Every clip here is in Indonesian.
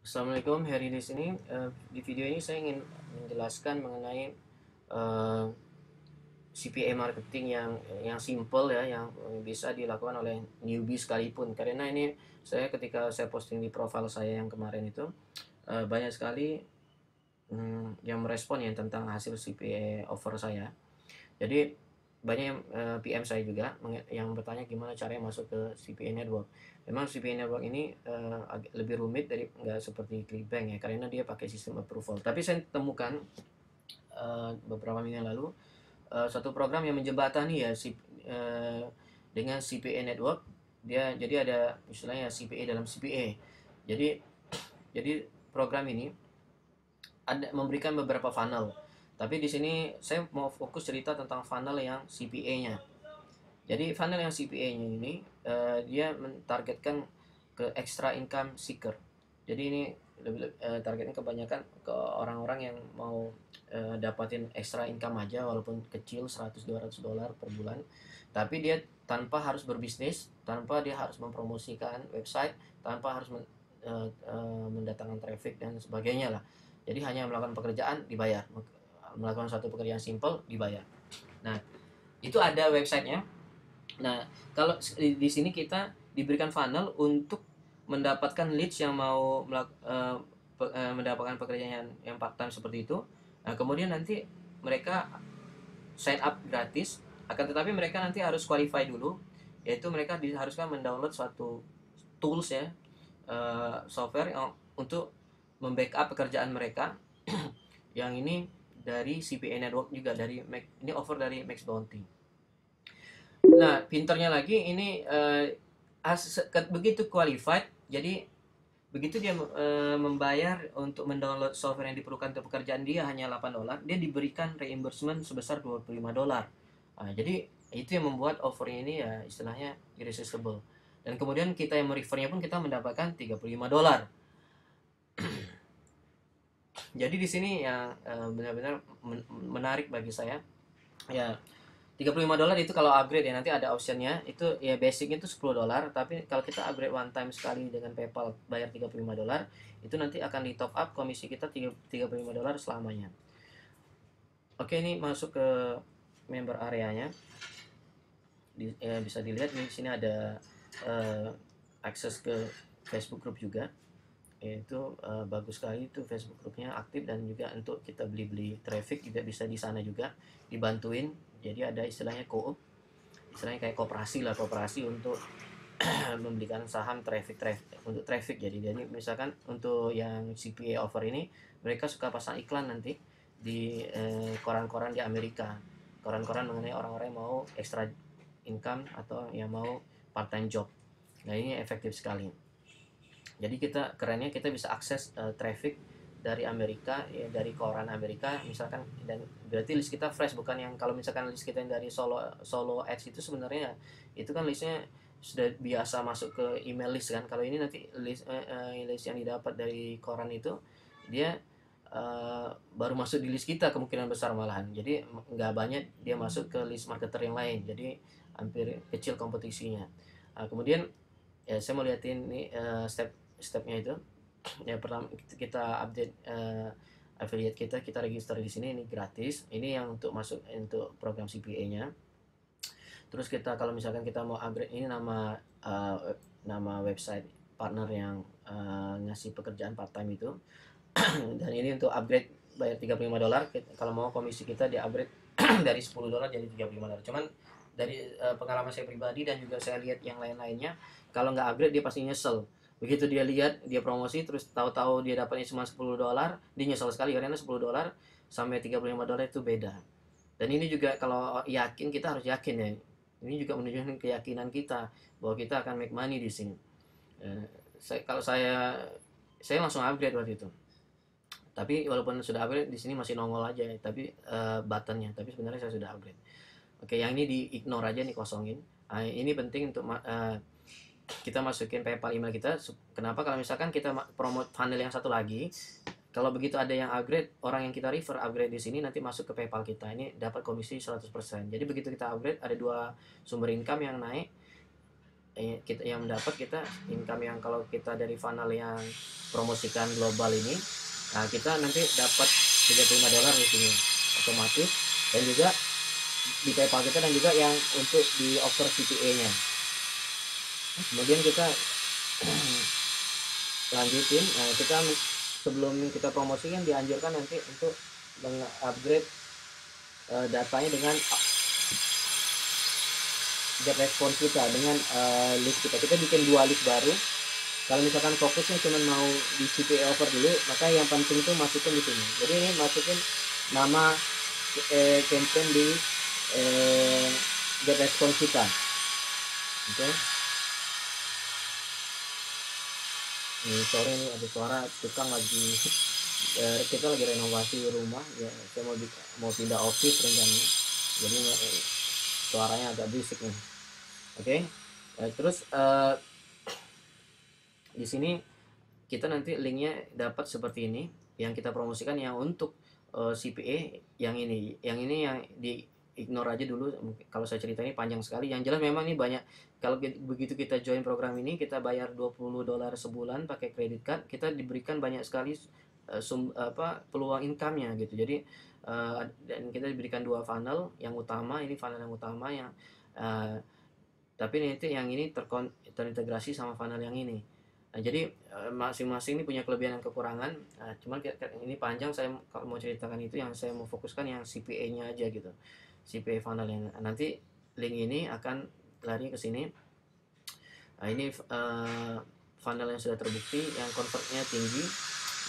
Assalamualaikum, Heri di sini. Di video ini saya ingin menjelaskan mengenai eh, CPA marketing yang simple ya, yang bisa dilakukan oleh newbie sekalipun. Karena ini ketika saya posting di profil saya yang kemarin itu banyak sekali yang merespon ya tentang hasil CPA offer saya. Jadi banyak yang PM saya juga yang bertanya gimana caranya masuk ke CPA Network. Memang CPA Network ini lebih rumit dari nggak seperti ClickBank ya, karena dia pakai sistem approval. Tapi saya temukan beberapa minggu yang lalu satu program yang menjembatani ya dengan CPA Network. Dia jadi ada istilahnya CPA dalam CPA. Jadi program ini ada memberikan beberapa funnel. Tapi di sini saya mau fokus cerita tentang funnel yang CPA-nya. Jadi funnel yang CPA-nya ini dia mentargetkan ke extra income seeker. Jadi ini targetnya kebanyakan ke orang-orang yang mau dapatin extra income aja walaupun kecil 100-200 dolar per bulan. Tapi dia tanpa harus berbisnis, tanpa dia harus mempromosikan website, tanpa harus mendatangkan traffic dan sebagainya lah. Jadi hanya melakukan pekerjaan dibayar, melakukan satu pekerjaan simple dibayar. Nah, itu ada websitenya. Nah, kalau di sini kita diberikan funnel untuk mendapatkan leads yang mau mendapatkan pekerjaan yang part time seperti itu. Nah, kemudian nanti mereka sign up gratis, akan tetapi mereka nanti harus qualify dulu, yaitu mereka diharuskan mendownload suatu tools ya, software yang untuk membackup pekerjaan mereka. Yang ini dari CPA Network juga, ini offer dari Max Bounty. Nah, pinternya lagi ini begitu qualified, jadi begitu dia membayar untuk mendownload software yang diperlukan untuk pekerjaan dia hanya 8 dolar, dia diberikan reimbursement sebesar 25 dolar. Nah, jadi itu yang membuat offernya ini ya istilahnya irresistible. Dan kemudian kita yang merefernya pun kita mendapatkan 35 dolar. Jadi di sini yang benar-benar menarik bagi saya. Ya, 35 dolar itu kalau upgrade ya, nanti ada optionnya itu ya, basicnya itu 10 dolar, tapi kalau kita upgrade one time sekali dengan PayPal bayar 35 dolar, itu nanti akan di top up komisi kita 35 dolar selamanya. Oke, ini masuk ke member areanya. Bisa dilihat di sini ada eh, akses ke Facebook group juga. Itu bagus sekali, itu Facebook grupnya aktif, dan juga untuk kita beli-beli traffic juga bisa di sana juga dibantuin. Jadi ada istilahnya co-op, istilahnya kayak koperasi lah, koperasi untuk membelikan saham untuk traffic. Jadi misalkan untuk yang CPA offer ini, mereka suka pasang iklan nanti di koran-koran di Amerika, koran-koran mengenai orang-orang yang mau extra income atau yang mau part time job. Nah, ini efektif sekali. Jadi kerennya kita bisa akses traffic dari Amerika ya, dari koran Amerika misalkan, dan berarti list kita fresh, bukan yang kalau misalkan list kita yang dari solo solo ads itu sebenarnya itu kan listnya sudah biasa masuk ke email list kan. Kalau ini nanti list yang didapat dari koran itu dia baru masuk di list kita kemungkinan besar malahan. Jadi nggak banyak dia masuk ke list marketer yang lain, jadi hampir kecil kompetisinya. Kemudian ya saya mau liatin nih stepnya itu. Ya, pertama kita update affiliate kita register di sini, ini gratis, ini yang untuk masuk untuk program CPA-nya. Terus kita kalau misalkan kita mau upgrade, ini nama website partner yang ngasih pekerjaan part time itu. Dan ini untuk upgrade bayar 35 dolar. Kalau mau komisi kita di upgrade dari 10 dolar jadi 35 dolar. Cuman dari pengalaman saya pribadi dan juga saya lihat yang lain-lainnya, kalau nggak upgrade dia pasti nyesel. Begitu dia lihat dia promosi terus tahu-tahu dia dapatnya cuma 10 dolar, dia nyesel sekali karena 10 dolar sampai 35 dolar itu beda. Dan ini juga kalau yakin, kita harus yakin ya. Ini juga menunjukkan keyakinan kita bahwa kita akan make money di sini. Kalau saya langsung upgrade waktu itu. Tapi walaupun sudah upgrade di sini masih nongol aja ya, tapi buttonnya, tapi sebenarnya saya sudah upgrade. Oke, yang ini di ignore aja nih, kosongin. Ini penting untuk kita masukin PayPal email kita. Kenapa? Kalau misalkan kita promote funnel yang satu lagi, kalau begitu ada yang upgrade, orang yang kita refer upgrade di sini nanti masuk ke PayPal kita, ini dapat komisi 100%. Jadi begitu kita upgrade ada dua sumber income yang naik. kita yang mendapat kita income yang kalau kita dari funnel yang promosikan global ini, nah kita nanti dapat $35 di sini otomatis, dan juga di PayPal kita, dan juga yang untuk di offer CPA-nya. Kemudian kita lanjutin. Kita sebelum kita promosikan dianjurkan nanti untuk meng-upgrade datanya dengan get response kita, dengan list kita bikin 2 list baru. Kalau misalkan fokusnya cuma mau di CPA offer dulu, maka yang penting itu masukin di sini. Jadi ini masukin nama campaign di get response kita. Oke. Ini sore ini ada suara tukang lagi kita lagi renovasi rumah ya, saya mau pindah office rencananya, jadi suaranya agak berisik nih. Oke. Terus di sini kita nanti linknya dapat seperti ini, yang kita promosikan yang untuk CPA yang ini yang di ignore aja dulu. Kalau saya cerita ini panjang sekali. Yang jelas memang ini banyak, kalau begitu kita join program ini, kita bayar $20 sebulan pakai kredit card, kita diberikan banyak sekali peluang income-nya gitu. Jadi dan kita diberikan 2 funnel yang utama, ini funnel yang utama yang tapi nanti yang ini terintegrasi sama funnel yang ini. Nah, jadi masing-masing ini punya kelebihan dan kekurangan. Nah, cuman ini panjang, saya kalau mau ceritakan itu, yang saya mau fokuskan yang CPA-nya aja gitu. CPA funnel yang nanti link ini akan lari ke sini. Nah, ini funnel yang sudah terbukti, yang convertnya tinggi.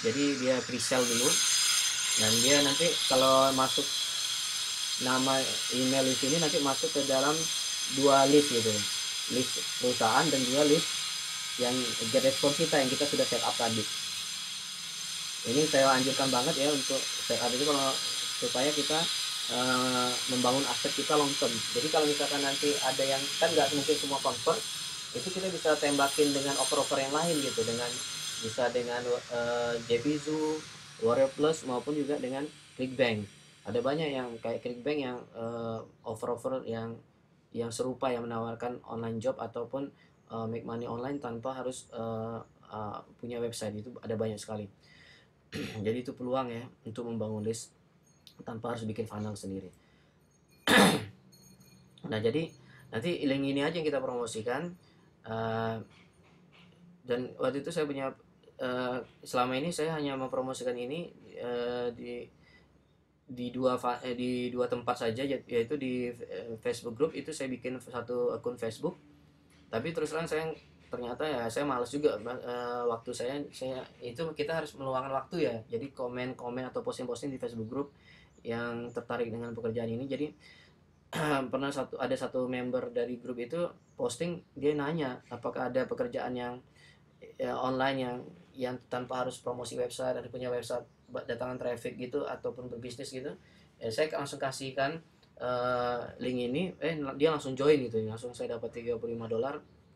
Jadi dia pre-sale dulu, dan dia nanti kalau masuk nama email di sini nanti masuk ke dalam 2 list gitu, list perusahaan dan juga list yang get response kita yang kita sudah set up tadi. Ini saya anjurkan banget ya untuk set up itu, kalau supaya kita membangun aset kita long term. Jadi kalau misalkan nanti ada yang kan nggak mungkin semua convert, itu kita bisa tembakin dengan offer-offer yang lain gitu, bisa dengan JVZoo, Warrior Plus, maupun juga dengan ClickBank. Ada banyak yang kayak ClickBank yang offer-offer yang serupa, yang menawarkan online job ataupun make money online tanpa harus punya website. Itu ada banyak sekali. Jadi itu peluang ya untuk membangun list tanpa harus bikin funnel sendiri. Nah, jadi nanti link ini aja yang kita promosikan. Dan waktu itu saya punya selama ini saya hanya mempromosikan ini di dua tempat saja, yaitu di Facebook group. Itu saya bikin satu akun Facebook, tapi terus terang saya ternyata ya saya malas juga waktu saya itu kita harus meluangkan waktu ya. Jadi komen atau posting di Facebook group yang tertarik dengan pekerjaan ini. Jadi pernah ada satu member dari grup itu posting, dia nanya apakah ada pekerjaan yang online yang tanpa harus promosi website, ada punya website datangan traffic gitu ataupun berbisnis gitu. Saya langsung kasihkan link ini, dia langsung join gitu, langsung saya dapat $35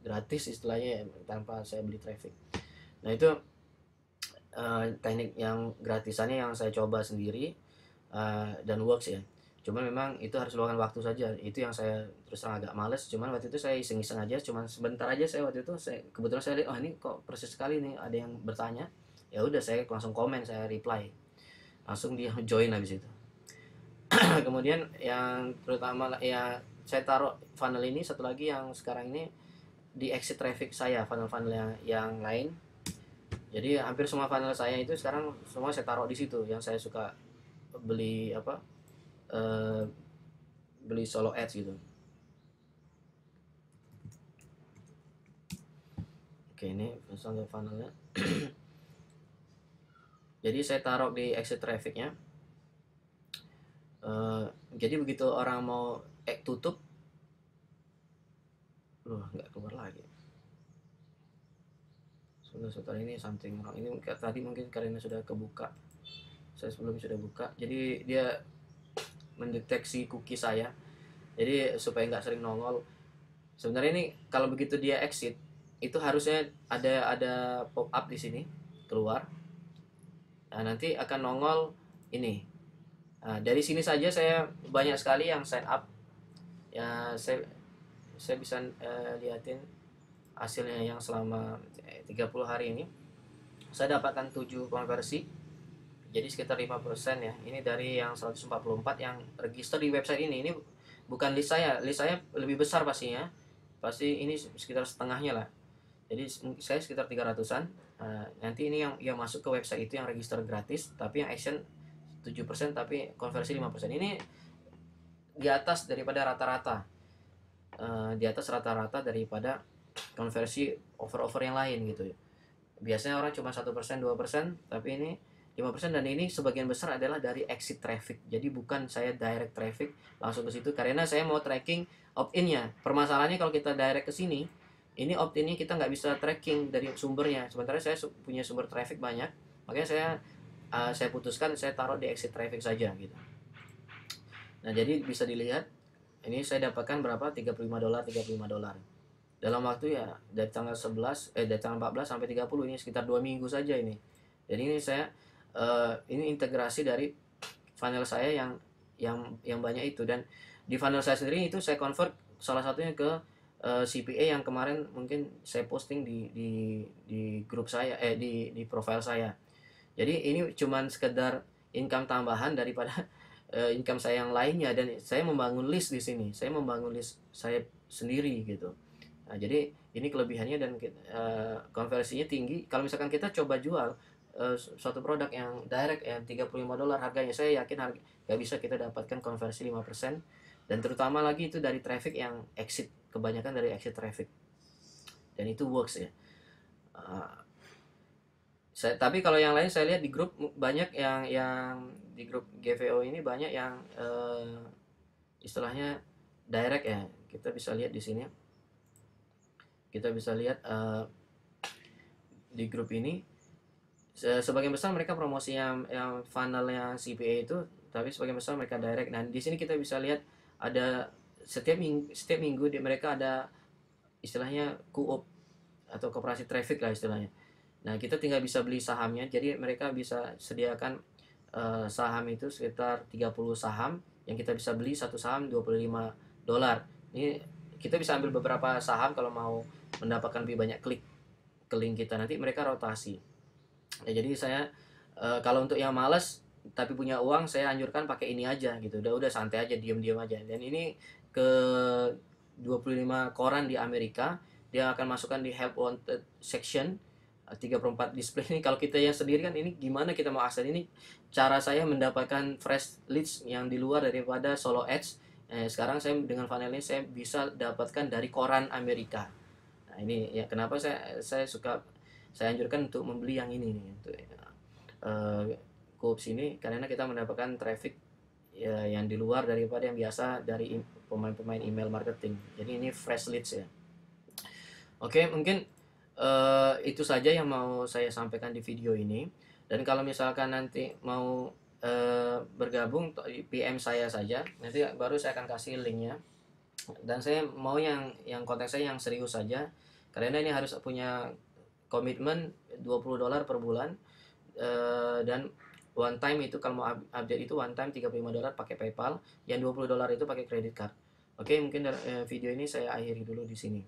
gratis istilahnya ya, tanpa saya beli traffic. Nah, itu teknik yang gratisannya yang saya coba sendiri dan works ya. Cuman memang itu harus luangkan waktu saja. Itu yang saya terus terang agak males. Cuman waktu itu saya iseng-iseng aja, cuman sebentar aja. Kebetulan saya lihat, ini kok persis sekali nih ada yang bertanya. Ya udah, saya langsung komen, saya reply. Langsung dia join habis itu. Kemudian yang terutama ya, saya taruh funnel ini satu lagi yang sekarang ini di exit traffic saya, funnel-funnel yang lain. Jadi hampir semua funnel saya itu sekarang semua saya taruh di situ, yang saya suka beli beli solo ads gitu. Oke, ini misalnya funnelnya. Jadi saya taruh di exit trafficnya. Jadi begitu orang mau tutup, nggak keluar lagi. Sebentar ini something wrong. Ini tadi mungkin karena sudah kebuka, saya sebelumnya sudah buka, jadi dia mendeteksi cookie saya, jadi supaya nggak sering nongol. Sebenarnya ini kalau begitu dia exit, itu harusnya ada pop up di sini keluar. Nah, nanti akan nongol ini. Nah, dari sini saja saya banyak sekali yang sign up ya. Saya bisa liatin hasilnya yang selama 30 hari ini saya dapatkan 7 konversi, jadi sekitar 5% ya. Ini dari yang 144 yang register di website ini. Ini bukan list saya lebih besar pastinya, pasti ini sekitar setengahnya lah. Jadi saya sekitar 300-an. Nanti ini yang masuk ke website itu yang register gratis, tapi yang action 7%, tapi konversi 5%. Ini di atas daripada rata-rata, di atas rata-rata daripada konversi offer-offer yang lain gitu ya. Biasanya orang cuma 1%, 2%, tapi ini 5%, dan ini sebagian besar adalah dari exit traffic. Jadi bukan saya direct traffic langsung ke situ, karena saya mau tracking opt-innya. Permasalahannya kalau kita direct ke sini, ini opt-innya kita nggak bisa tracking dari sumbernya. Sementara saya punya sumber traffic banyak, makanya saya putuskan saya taruh di exit traffic saja gitu. Nah, jadi bisa dilihat ini saya dapatkan berapa, $35 dalam waktu ya dari tanggal 14 sampai 30, ini sekitar 2 minggu saja ini. Jadi ini saya ini integrasi dari funnel saya yang banyak itu, dan di funnel saya sendiri itu saya convert salah satunya ke CPA yang kemarin mungkin saya posting di grup saya, di profile saya. Jadi ini cuman sekedar income tambahan daripada income saya yang lainnya, dan saya membangun list di sini. Saya membangun list saya sendiri gitu. Nah, jadi ini kelebihannya, dan konversinya tinggi. Kalau misalkan kita coba jual suatu produk yang direct yang $35 harganya, saya yakin nggak bisa kita dapatkan konversi 5%, dan terutama lagi itu dari traffic yang exit, kebanyakan dari exit traffic, dan itu works ya. Tapi kalau yang lain saya lihat di grup banyak yang di grup GVO ini banyak yang istilahnya direct ya. Kita bisa lihat di sini. Kita bisa lihat di grup ini sebagian besar mereka promosi yang funnelnya CPA itu, tapi sebagian besar mereka direct. Dan di sini kita bisa lihat ada setiap minggu mereka ada istilahnya co-op atau koperasi traffic lah istilahnya. Nah, kita tinggal bisa beli sahamnya. Jadi mereka bisa sediakan saham itu sekitar 30 saham yang kita bisa beli, satu saham $25. Ini kita bisa ambil beberapa saham kalau mau mendapatkan lebih banyak klik ke link kita. Nanti mereka rotasi. Ya, jadi saya kalau untuk yang malas tapi punya uang, saya anjurkan pakai ini aja gitu. Udah santai aja, diam-diam aja. Dan ini ke 25 koran di Amerika, dia akan masukkan di help wanted section 34 display ini. Kalau kita yang sendiri kan ini gimana kita mau akses ini? Cara saya mendapatkan fresh leads yang di luar daripada solo ads. Sekarang saya dengan funnel ini saya bisa dapatkan dari koran Amerika. Nah, ini ya kenapa saya anjurkan untuk membeli yang ini nih, untuk Coops ini, karena kita mendapatkan traffic ya yang di luar daripada yang biasa dari pemain-pemain email marketing. Jadi ini fresh leads ya. Oke, mungkin itu saja yang mau saya sampaikan di video ini. Dan kalau misalkan nanti mau bergabung, PM saya saja, nanti baru saya akan kasih linknya. Dan saya mau yang konten saya yang serius saja, karena ini harus punya komitmen $20 per bulan, dan one time itu kalau mau update itu one time $35 pakai PayPal, yang $20 itu pakai credit card. Oke, mungkin video ini saya akhiri dulu di sini.